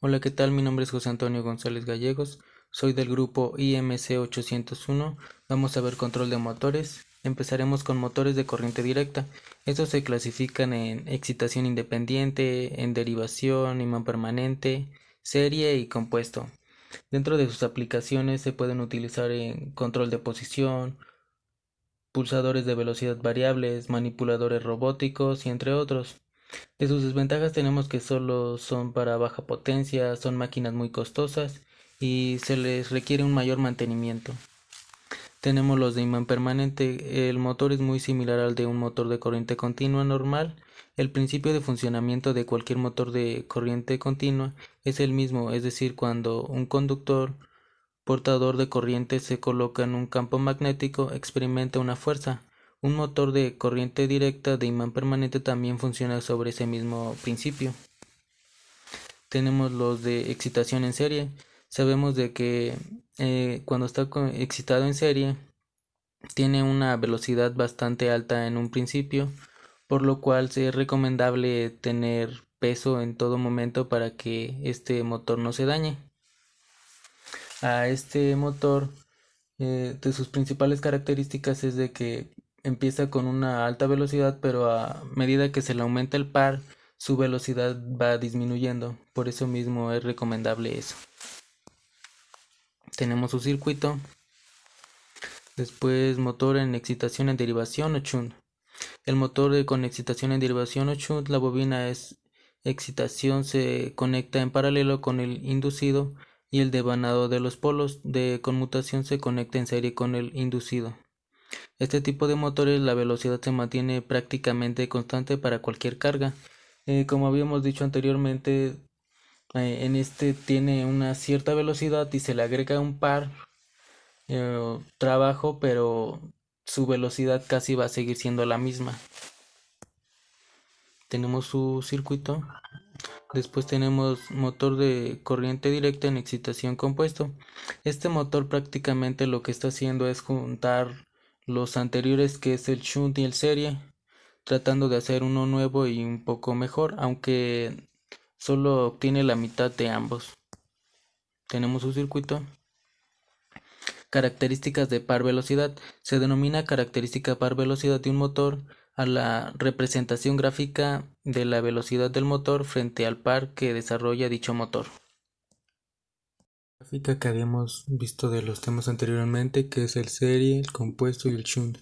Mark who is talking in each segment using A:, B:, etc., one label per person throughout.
A: Hola, ¿qué tal? Mi nombre es José Antonio González Gallegos. Soy del grupo IMC 801. Vamos a ver control de motores. Empezaremos con motores de corriente directa. Estos se clasifican en excitación independiente, en derivación, imán permanente, serie y compuesto. Dentro de sus aplicaciones se pueden utilizar en control de posición, pulsadores de velocidad variables, manipuladores robóticos y entre otros. De sus desventajas tenemos que solo son para baja potencia, son máquinas muy costosas y se les requiere un mayor mantenimiento. Tenemos los de imán permanente. El motor es muy similar al de un motor de corriente continua normal. El principio de funcionamiento de cualquier motor de corriente continua es el mismo, es decir, cuando un conductor portador de corriente se coloca en un campo magnético, experimenta una fuerza. Un motor de corriente directa de imán permanente también funciona sobre ese mismo principio. Tenemos los de excitación en serie. Sabemos de que cuando está excitado en serie tiene una velocidad bastante alta en un principio, por lo cual es recomendable tener peso en todo momento para que este motor no se dañe. A este motor, de sus principales características es de que empieza con una alta velocidad, pero a medida que se le aumenta el par, su velocidad va disminuyendo. Por eso mismo es recomendable eso. Tenemos su circuito. Después motor en excitación en derivación o shunt. El motor con excitación en derivación o shunt, la bobina es excitación se conecta en paralelo con el inducido y el devanado de los polos de conmutación se conecta en serie con el inducido. Este tipo de motores la velocidad se mantiene prácticamente constante para cualquier carga. Como habíamos dicho anteriormente, en este tiene una cierta velocidad y se le agrega un par trabajo, pero su velocidad casi va a seguir siendo la misma. Tenemos su circuito. Después tenemos motor de corriente directa en excitación compuesto. Este motor prácticamente lo que está haciendo es juntar los anteriores, que es el shunt y el serie, tratando de hacer uno nuevo y un poco mejor, aunque solo obtiene la mitad de ambos. Tenemos su circuito. Características de par velocidad. Se denomina característica par velocidad de un motor a la representación gráfica de la velocidad del motor frente al par que desarrolla dicho motor. La gráfica que habíamos visto de los temas anteriormente, que es el serie, el compuesto y el shunt.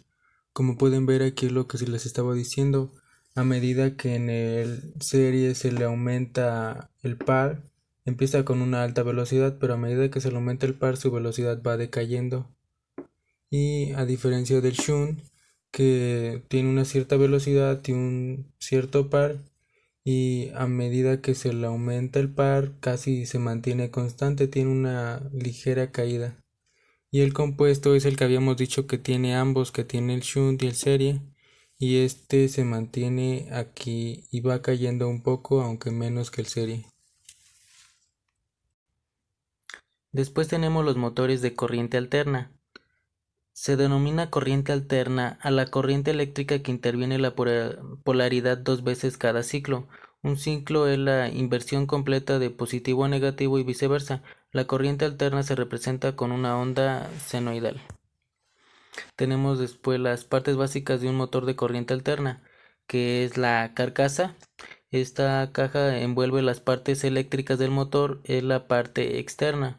A: Como pueden ver, aquí es lo que se les estaba diciendo. A medida que en el serie se le aumenta el par, empieza con una alta velocidad, pero a medida que se le aumenta el par, su velocidad va decayendo. Y a diferencia del shunt, que tiene una cierta velocidad y un cierto par, y a medida que se le aumenta el par casi se mantiene constante, tiene una ligera caída. Y el compuesto es el que habíamos dicho que tiene ambos, que tiene el shunt y el serie, y este se mantiene aquí y va cayendo un poco, aunque menos que el serie. Después tenemos los motores de corriente alterna. Se denomina corriente alterna a la corriente eléctrica que interviene la polaridad dos veces cada ciclo. Un ciclo es la inversión completa de positivo a negativo y viceversa. La corriente alterna se representa con una onda senoidal. Tenemos después las partes básicas de un motor de corriente alterna, que es la carcasa. Esta caja envuelve las partes eléctricas del motor, es la parte externa.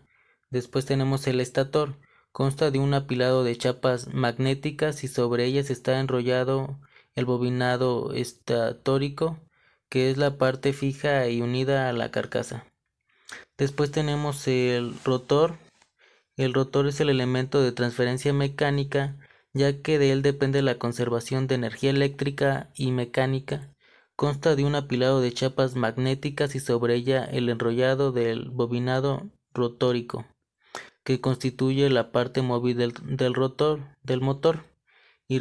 A: Después tenemos el estator. Consta de un apilado de chapas magnéticas y sobre ellas está enrollado el bobinado estatórico, que es la parte fija y unida a la carcasa. Después tenemos el rotor. El rotor es el elemento de transferencia mecánica, ya que de él depende la conservación de energía eléctrica y mecánica. Consta de un apilado de chapas magnéticas y sobre ella el enrollado del bobinado rotórico, que constituye la parte móvil del rotor del motor y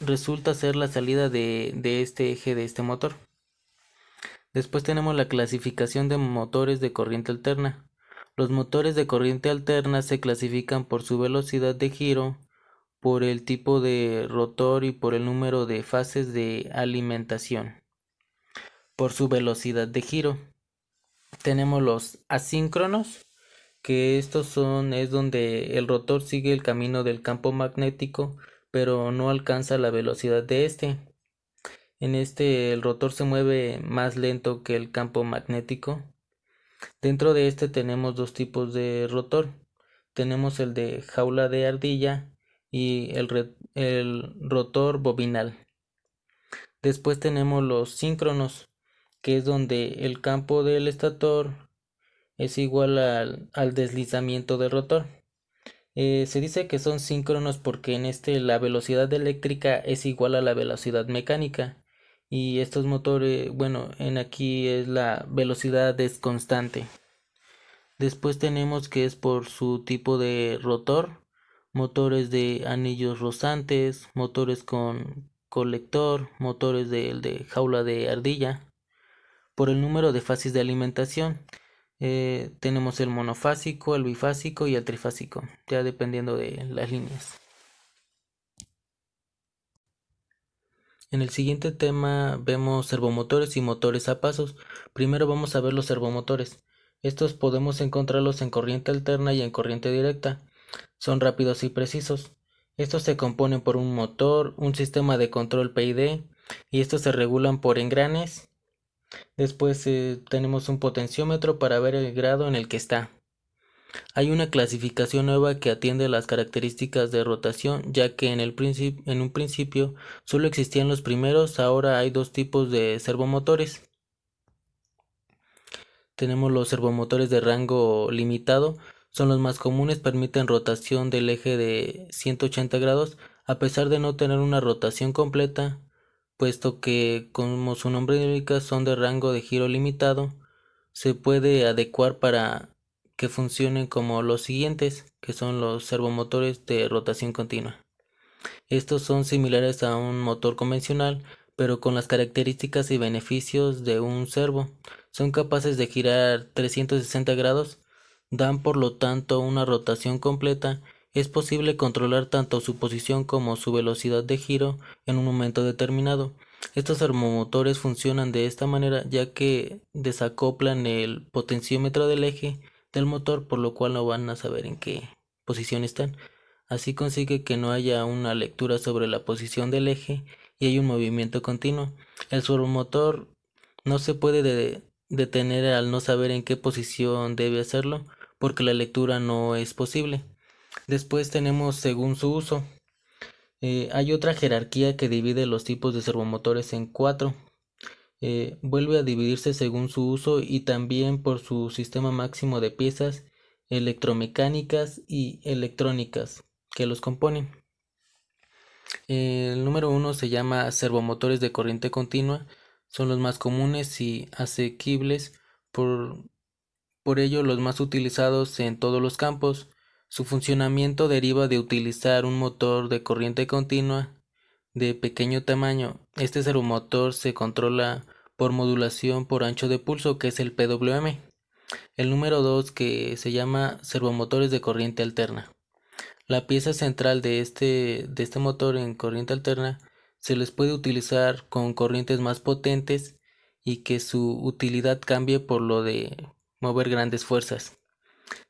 A: resulta ser la salida de este eje de este motor. Después tenemos la clasificación de motores de corriente alterna. Los motores de corriente alterna se clasifican por su velocidad de giro, por el tipo de rotor y por el número de fases de alimentación. Por su velocidad de giro. Tenemos los asíncronos, que es donde el rotor sigue el camino del campo magnético, pero no alcanza la velocidad de este. En este el rotor se mueve más lento que el campo magnético. Dentro de este tenemos dos tipos de rotor. Tenemos el de jaula de ardilla y el rotor bobinal. Después tenemos los síncronos, que es donde el campo del estator es igual al deslizamiento del rotor. Se dice que son síncronos porque en este la velocidad eléctrica es igual a la velocidad mecánica, y estos motores, bueno, en aquí es la velocidad es constante. Después tenemos que es por su tipo de rotor, motores de anillos rosantes, motores con colector, motores de jaula de ardilla. Por el número de fases de alimentación, tenemos el monofásico, el bifásico y el trifásico, ya dependiendo de las líneas. En el siguiente tema vemos servomotores y motores a pasos. Primero vamos a ver los servomotores. Estos podemos encontrarlos en corriente alterna y en corriente directa. Son rápidos y precisos. Estos se componen por un motor, un sistema de control PID, y estos se regulan por engranes. Después tenemos un potenciómetro para ver el grado en el que está. Hay una clasificación nueva que atiende las características de rotación, ya que en un principio solo existían los primeros. Ahora hay dos tipos de servomotores. Tenemos los servomotores de rango limitado, son los más comunes, permiten rotación del eje de 180 grados, a pesar de no tener una rotación completa, puesto que, como su nombre indica, son de rango de giro limitado. Se puede adecuar para que funcionen como los siguientes, que son los servomotores de rotación continua. Estos son similares a un motor convencional, pero con las características y beneficios de un servo. Son capaces de girar 360 grados, dan por lo tanto una rotación completa. Es posible controlar tanto su posición como su velocidad de giro en un momento determinado. Estos servomotores funcionan de esta manera, ya que desacoplan el potenciómetro del eje del motor, por lo cual no van a saber en qué posición están. Así consigue que no haya una lectura sobre la posición del eje y hay un movimiento continuo. El servomotor no se puede detener al no saber en qué posición debe hacerlo, porque la lectura no es posible. Después tenemos según su uso. Hay otra jerarquía que divide los tipos de servomotores en cuatro. Vuelve a dividirse según su uso y también por su sistema máximo de piezas electromecánicas y electrónicas que los componen. El número uno se llama servomotores de corriente continua. Son los más comunes y asequibles, por ello los más utilizados en todos los campos. Su funcionamiento deriva de utilizar un motor de corriente continua de pequeño tamaño. Este servomotor se controla por modulación por ancho de pulso, que es el PWM. El número 2, que se llama servomotores de corriente alterna. La pieza central de este motor en corriente alterna se les puede utilizar con corrientes más potentes y que su utilidad cambie por lo de mover grandes fuerzas.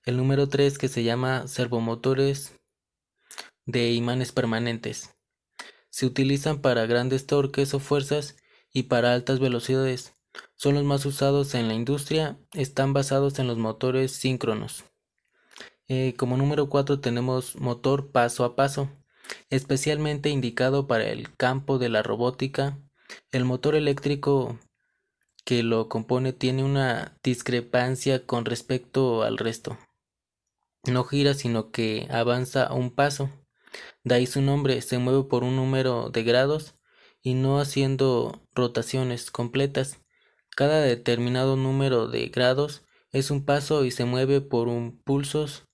A: El número 3, que se llama servomotores de imanes permanentes. Se utilizan para grandes torques o fuerzas y para altas velocidades. Son los más usados en la industria. Están basados en los motores síncronos. Como número 4 tenemos motor paso a paso, especialmente indicado para el campo de la robótica. El motor eléctrico que lo compone tiene una discrepancia con respecto al resto. No gira, sino que avanza un paso. De ahí su nombre, se mueve por un número de grados y no haciendo rotaciones completas. Cada determinado número de grados es un paso y se mueve por un pulsos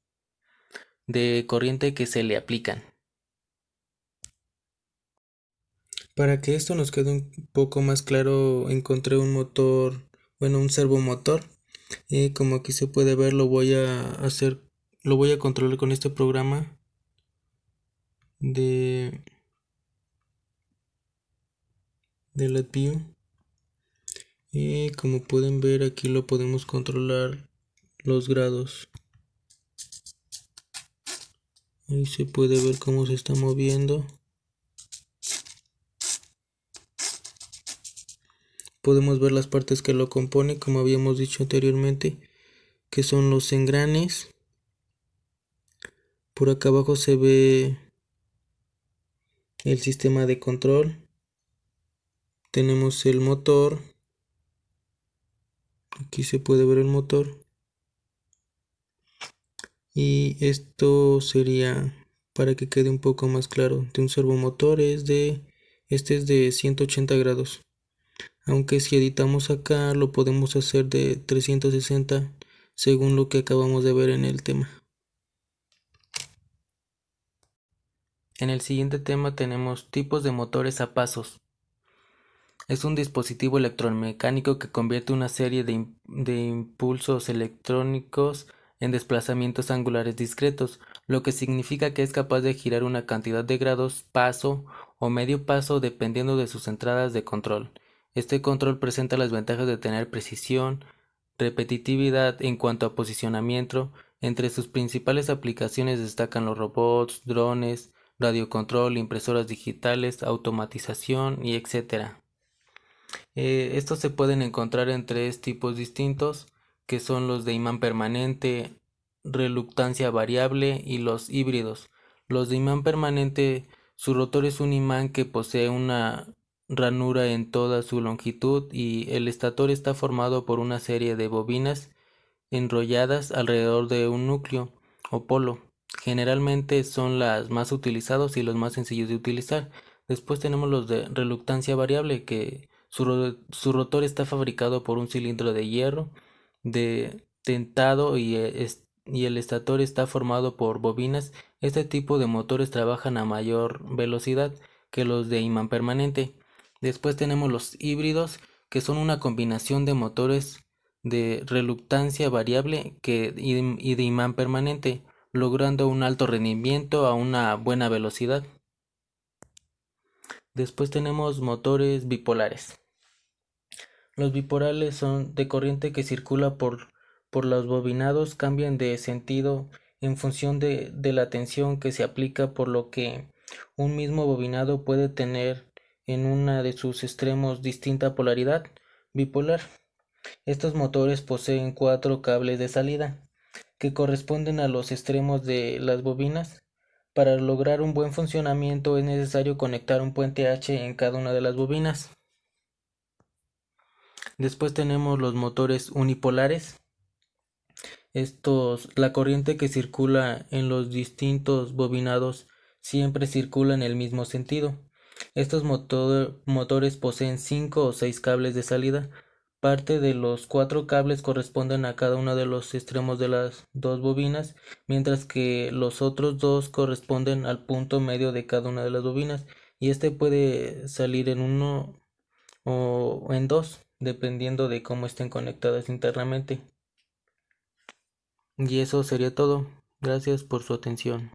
A: de corriente que se le aplican. Para que esto nos quede un poco más claro, encontré un motor, bueno, un servomotor. Como aquí se puede ver, lo voy a controlar con este programa de LabVIEW. Y como pueden ver, aquí lo podemos controlar los grados. Ahí se puede ver cómo se está moviendo. Podemos ver las partes que lo componen, como habíamos dicho anteriormente, que son los engranes. Por acá abajo se ve el sistema de control. Tenemos el motor. Aquí se puede ver el motor. Y esto sería, para que quede un poco más claro, de un servomotor este es de 180 grados. Aunque si editamos acá lo podemos hacer de 360 según lo que acabamos de ver en el tema. En el siguiente tema tenemos tipos de motores a pasos. Es un dispositivo electromecánico que convierte una serie de impulsos electrónicos en desplazamientos angulares discretos, lo que significa que es capaz de girar una cantidad de grados paso o medio paso dependiendo de sus entradas de control. Este control presenta las ventajas de tener precisión, repetitividad en cuanto a posicionamiento. Entre sus principales aplicaciones destacan los robots, drones, radiocontrol, impresoras digitales, automatización y etc. Estos se pueden encontrar en tres tipos distintos, que son los de imán permanente, reluctancia variable y los híbridos. Los de imán permanente, su rotor es un imán que posee una ranura en toda su longitud y el estator está formado por una serie de bobinas enrolladas alrededor de un núcleo o polo. Generalmente son las más utilizados y los más sencillos de utilizar. Después tenemos los de reluctancia variable, que su rotor está fabricado por un cilindro de hierro dentado y el estator está formado por bobinas. Este tipo de motores trabajan a mayor velocidad que los de imán permanente. Después tenemos los híbridos, que son una combinación de motores de reluctancia variable y de imán permanente, logrando un alto rendimiento a una buena velocidad. Después tenemos motores bipolares. Los bipolares son de corriente que circula por los bobinados, cambian de sentido en función de la tensión que se aplica, por lo que un mismo bobinado puede tener en una de sus extremos distinta polaridad bipolar. Estos motores poseen 4 cables de salida, que corresponden a los extremos de las bobinas. Para lograr un buen funcionamiento es necesario conectar un puente H en cada una de las bobinas. Después tenemos los motores unipolares. La corriente que circula en los distintos bobinados siempre circula en el mismo sentido. Estos motores poseen 5 o 6 cables de salida. Parte de los 4 cables corresponden a cada uno de los extremos de las dos bobinas, mientras que los otros dos corresponden al punto medio de cada una de las bobinas, y este puede salir en uno o en dos, dependiendo de cómo estén conectadas internamente. Y eso sería todo. Gracias por su atención.